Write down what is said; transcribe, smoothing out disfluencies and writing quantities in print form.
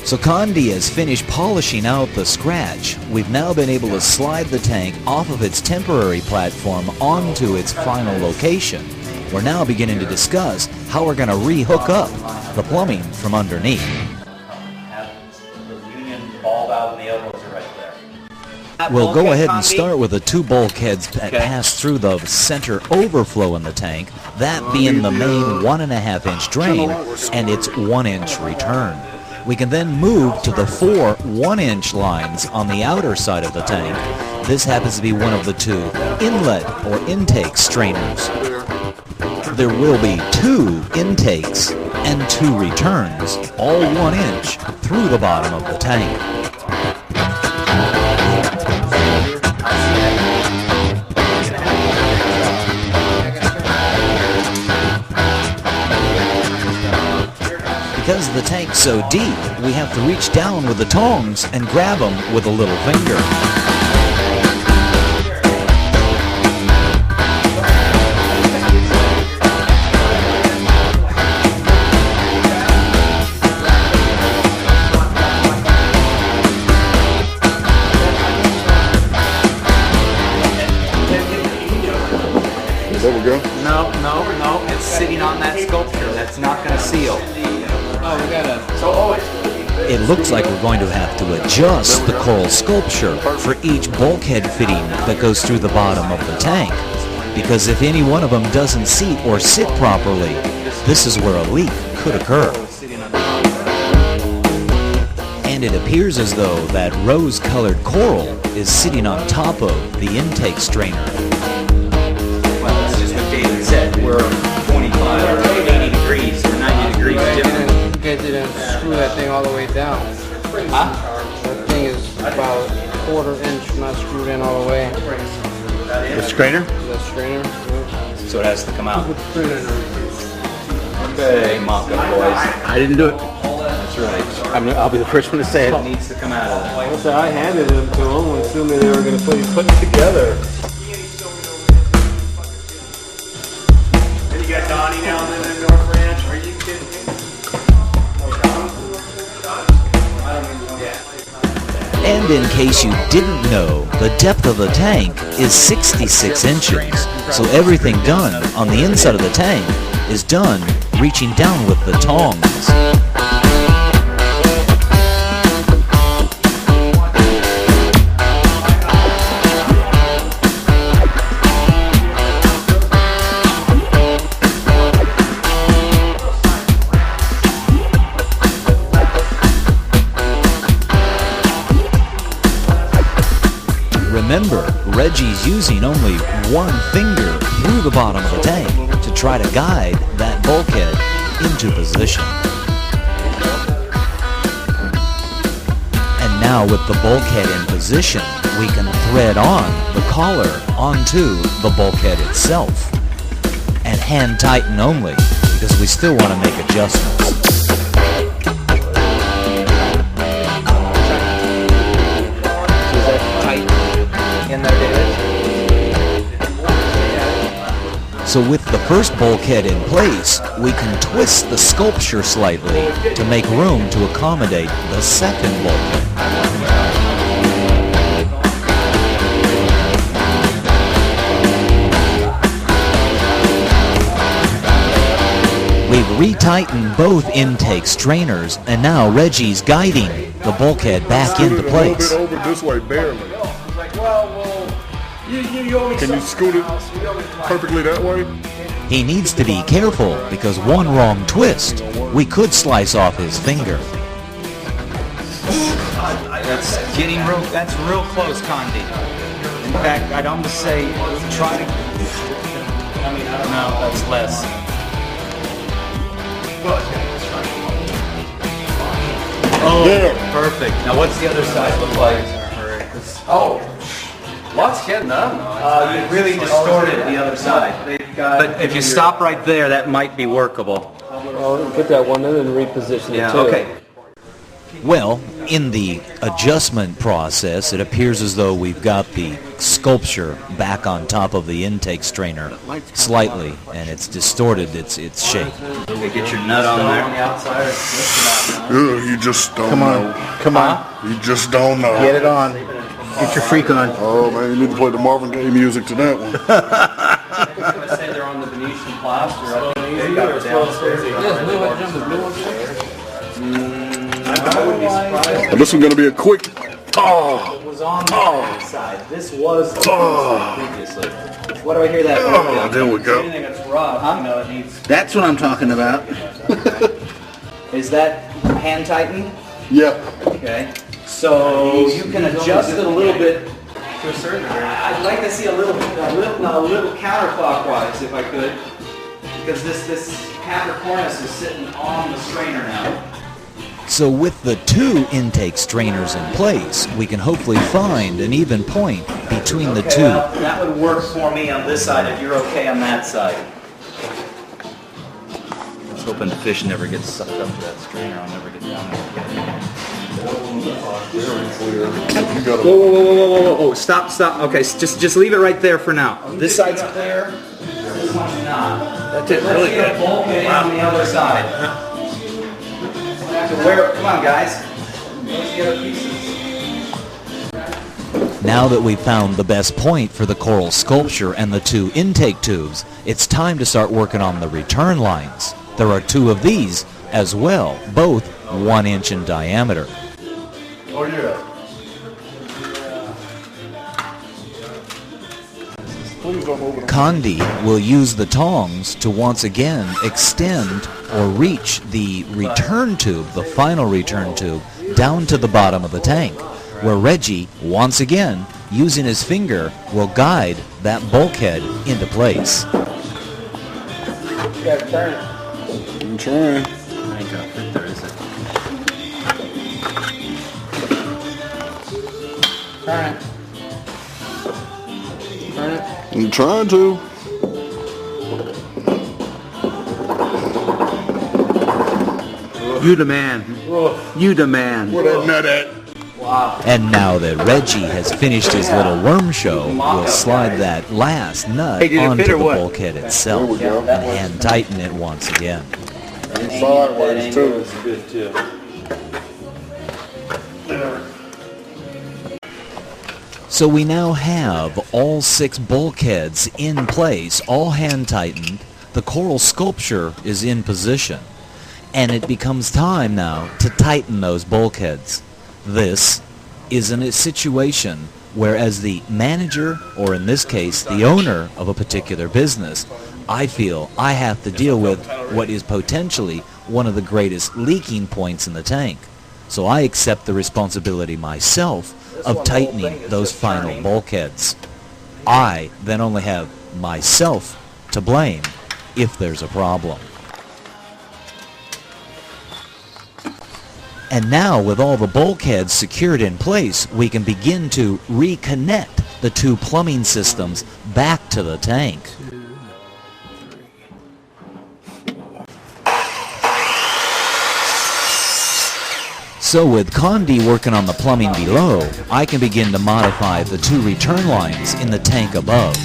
So Condi has finished polishing out the scratch. We've now been able to slide the tank off of its temporary platform onto its final location. We're now beginning to discuss how we're going to re-hook up the plumbing from underneath. Have the union ball valve and the elbows are right there. We'll go ahead and start with the two bulkheads that pass through the center overflow in the tank, that being the main 1.5-inch drain and its 1-inch return. We can then move to the 4 1-inch lines on the outer side of the tank. This happens to be one of the 2 inlet or intake strainers. There will be 2 intakes and 2 returns, all 1 inch, through the bottom of the tank. Because the tank's so deep, we have to reach down with the tongs and grab them with a little finger. There we go. No, it's sitting on that sculpture. That's not going to seal. Oh, we got to. It looks like we're going to have to adjust the coral sculpture for each bulkhead fitting that goes through the bottom of the tank. Because if any one of them doesn't seat or sit properly, this is where a leak could occur. And it appears as though that rose-colored coral is sitting on top of the intake strainer. Well, that's just what David said. We're 25 or 80 degrees or 90 degrees different. You guys didn't screw that thing all the way down. Huh? That thing is about a 1/4 inch not screwed in all the way. The strainer? The strainer. So it has to come out. Okay, mock-up boys. I didn't do it. That's right. I'll be the first one to say It it. needs to come out of that. So I handed them to them, assuming they were going to put it together. And you got Donnie now living in North Ranch. Are you kidding me? And in case you didn't know, the depth of the tank is 66 inches. So everything done on the inside of the tank is done reaching down with the tongs. Remember, Reggie's using only one finger through the bottom of the tank to try to guide that bulkhead into position. And now with the bulkhead in position, we can thread on the collar onto the bulkhead itself. And hand tighten only, because we still want to make adjustments. So with the first bulkhead in place, we can twist the sculpture slightly to make room to accommodate the second bulkhead. We've retightened both intake strainers, and now Reggie's guiding the bulkhead back into place. A little bit over this way, barely. Can you scoot it perfectly that way? He needs to be careful because one wrong twist, we could slice off his finger. That's real close, Condi. In fact, I'd almost say try to, no, that's less. Oh, Yeah. perfect. Now what's the other side look like? Oh, lots getting up. You really distorted the other side. But if you stop right there, that might be workable. Well, get that one in and reposition it too. Okay. Well, in the adjustment process, it appears as though we've got the sculpture back on top of the intake strainer slightly, and it's distorted its shape. Get your nut on there. Ugh, you just don't know. Come on. You just don't know. Get it on. Get your freak on. Oh man, you need to play the Marvin Gaye music to that one. I say they're on the Venetian plaster. They got it downstairs. This one's gonna be a quick. It was on the side. This was previously. What do I hear that? Oh, there we go. Anything that's rough, you know, it needs. That's what I'm talking about. Is that hand tightened? Yep. Okay. So you can adjust it a little bit to a certain degree. I'd like to see a little counterclockwise if I could, because this half cornice is sitting on the strainer now. So with the two intake strainers in place, we can hopefully find an even point between the two. Well, that would work for me on this side if you're okay on that side. I was hoping the fish never gets sucked up to that strainer. I'll never get down there. Whoa. Stop. Okay, just leave it right there for now. This side's clear. This one's not. That's it. Really good. Let's get a bulkhead on the other side. Come on, guys. Let's get our pieces. Now that we've found the best point for the coral sculpture and the two intake tubes, it's time to start working on the return lines. There are two of these as well, both 1 inch in diameter. Oh yeah. Please don't move it. Condi will use the tongs to once again extend or reach the return tube, the final return tube, down to the bottom of the tank, where Reggie, once again, using his finger, will guide that bulkhead into place. You gotta turn it. I'm trying. I ain't gonna fit there, is it? Turn it. Turn it. I'm trying to. You the man. You the man. Where that nut at? And now that Reggie has finished his little worm show, we'll slide that last nut Hey, did it onto fit or the what? bulkhead itself There we go. and hand tighten it once again. And sideways too. Good too. So we now have all 6 bulkheads in place, all hand tightened. The coral sculpture is in position. And it becomes time now to tighten those bulkheads. This is in a situation where, as the manager, or in this case, the owner of a particular business, I feel I have to deal with what is potentially one of the greatest leaking points in the tank. So I accept the responsibility myself of tightening those final bulkheads. I then only have myself to blame if there's a problem. And now, with all the bulkheads secured in place, we can begin to reconnect the two plumbing systems back to the tank. So with Condi working on the plumbing below, I can begin to modify the two return lines in the tank above.